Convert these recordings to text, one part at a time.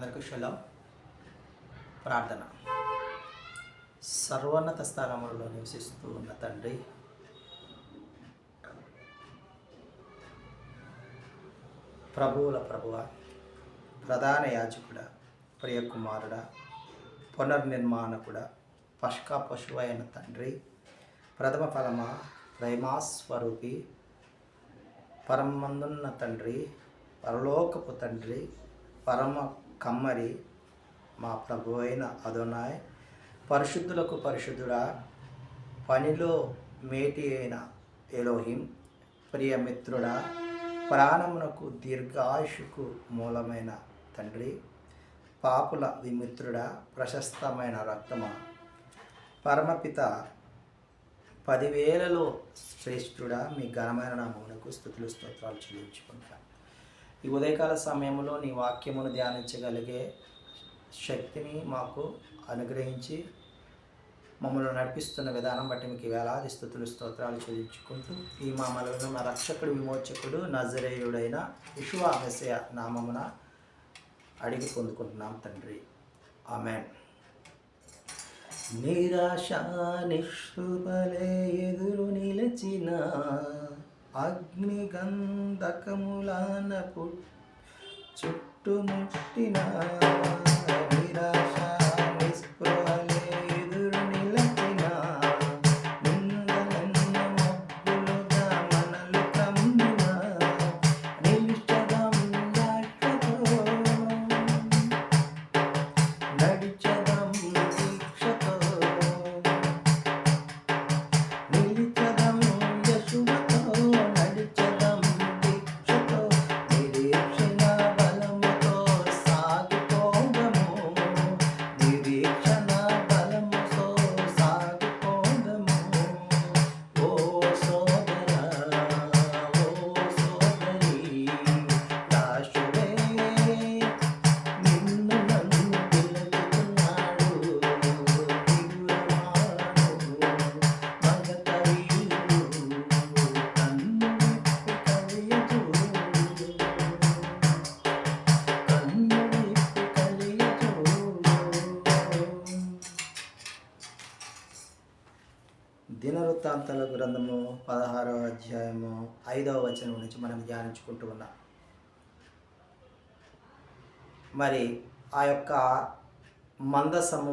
అందరికీ షలో ప్రార్థన. సర్వోన్నత స్థానములలో నివసిస్తూ ఉన్న తండ్రి, ప్రభువుల ప్రభువ, ప్రధాన యాజకుడ, ప్రియకుమారుడ, పునర్నిర్మాణకుడ, పష్కా పశువు అయిన తండ్రి, ప్రథమ ఫలమ, ప్రేమాస్వరూపి, పరమందున్న తండ్రి, పరలోకపు తండ్రి, పరమ కమ్మరి, మా ప్రభు అయిన అదోనాయ్, పరిశుద్ధులకు పరిశుద్ధుడా, పనిలో మేటి అయిన ఎలోహిం, ప్రియమిత్రుడా, ప్రాణమునకు దీర్ఘాయుషుకు మూలమైన తండ్రి, పాపుల విమిత్రుడా, ప్రశస్తమైన రక్తమా, పరమపిత 10,000లో శ్రేష్ఠుడా, మీ ఘనమైన నామమునకు స్తుతులు స్తోత్రాలు చెల్లించుకుంటాను. ఈ ఉదయకాల సమయంలో నీ వాక్యమును ధ్యానించగలిగే శక్తిని మాకు అనుగ్రహించి మమ్మల్ని నడిపిస్తున్న విధానం బట్టి మీకు వేలాది స్తుతులు స్తోత్రాలు చెల్లించుకుంటూ ఈ మామలను మా రక్షకుడు విమోచకుడు నజరేయుడైన యెషూవా మెస్సియా నామమున అడిగి పొందుకుంటున్నాం తండ్రి, ఆమేన్. నిరాశ నిష్ఠుపలే ఎదురు నిలచిన అగ్నిగంధకములాన చుట్టుముట్టిన నిరాశ నిస్పృహలే ఎదురు నిలచిన నిందలన్న మబ్బులుగా మనలు కమ్మిన నిలిచదం యాత్రతో నడిచదం దీక్షతో నిలిచదం యెషూవతో నడిచదం దీక్షతో నిరీక్షణ బలముతో సాగిపోదము నిరీక్షణ బలముతో సాగిపోదము. ఓ సోదరా, ఓ సోదరి, రాశువే నిన్ను నన్ను పిలుచుతున్నాడు, దిగురమాను మగతవీరు కన్ను విప్పి కలియచూడు, కన్ను విప్పి కలియచూడు. దినవృత్తాంతాల గ్రంథము 16వ అధ్యాయము 5వ వచనం నుంచి మనం ధ్యానించుకుంటూ ఉన్నాం. మరి ఆ యొక్క మందసము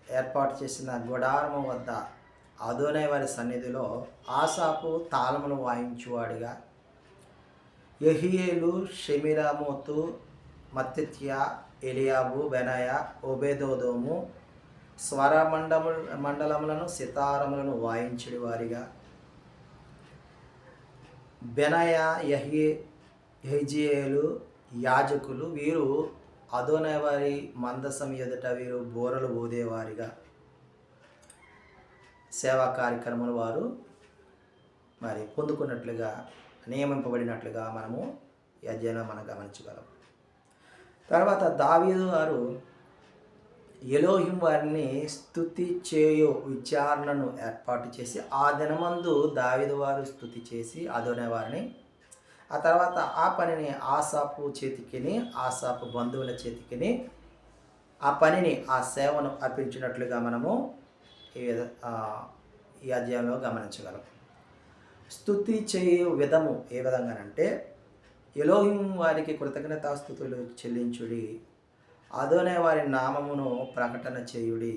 ఏర్పాటు చేసిన గుడారము వద్ద అదోనై వారి సన్నిధిలో ఆసాపు తాళములు వాయించువాడిగా, యెహీయేలు, షెమిరామోతు, మత్తిత్యా, ఎలియాబు, బెనాయా, ఓబేదోదోము మండలములను సితారములను వాయించుడి వారిగా, బెనాయా, యెహీయేలు యాజకులు వీరు అదోనై వారి మందసం ఎదుట వీరు బోరలు ఊదేవారిగా సేవా కార్యక్రమాలు వారు మరి పొందుకున్నట్లుగా నియమింపబడినట్లుగా మనము ఈ అధ్యాయంలో మనం గమనించగలం. తర్వాత దావీదు వారు ఎలోహిం వారిని స్తుతి చేయు విచారణను ఏర్పాటు చేసి ఆ దినమందు దావీదు వారు స్తుతి చేసి అదోనై వారిని, ఆ తర్వాత ఆ పనిని ఆసాపు చేతికిని ఆసాపు బంధువుల చేతికిని ఆ పనిని ఆ సేవను అర్పించినట్లుగా మనము ఈ అధ్యాయంలో గమనించగలం. స్తుతి చేయు విధము ఏ విధంగానంటే, ఎలోహిం వారికి కృతజ్ఞతాస్తుతులు చెల్లించుడి, అదోనై వారి నామమును ప్రకటన చేయుడి,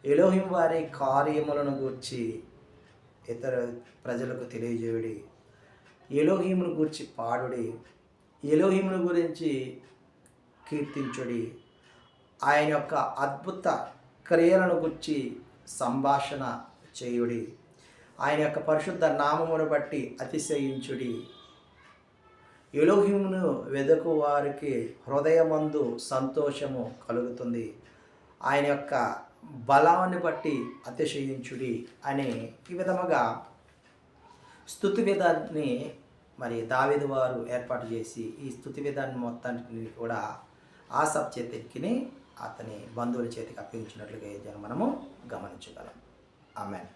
ఎలోహిం వారి కార్యములను గూర్చి ఇతర ప్రజలకు తెలియజేయుడి, ఎలోహిమును గురించి పాడుడి, ఎలోహిమును గురించి కీర్తించుడి, ఆయన యొక్క అద్భుత క్రియలను గురించి సంభాషణ చేయుడి, ఆయన యొక్క పరిశుద్ధ నామమును బట్టి అతిశయించుడి, ఎలోహిమును వెదకు వారికి హృదయమందు సంతోషము కలుగుతుంది, ఆయన యొక్క బలాన్ని బట్టి అతిశయించుడి అని ఈ విధముగా స్తుతి విధాన్ని మరి దావీదు వారు ఏర్పాటు చేసి ఈ స్తుతి విధాన్ని మొత్తాన్ని కూడా ఆసాపు చేతికి అతని బంధువుల చేతికి అప్పగించినట్లుగా మనము గమనించగలం. ఆమేన్.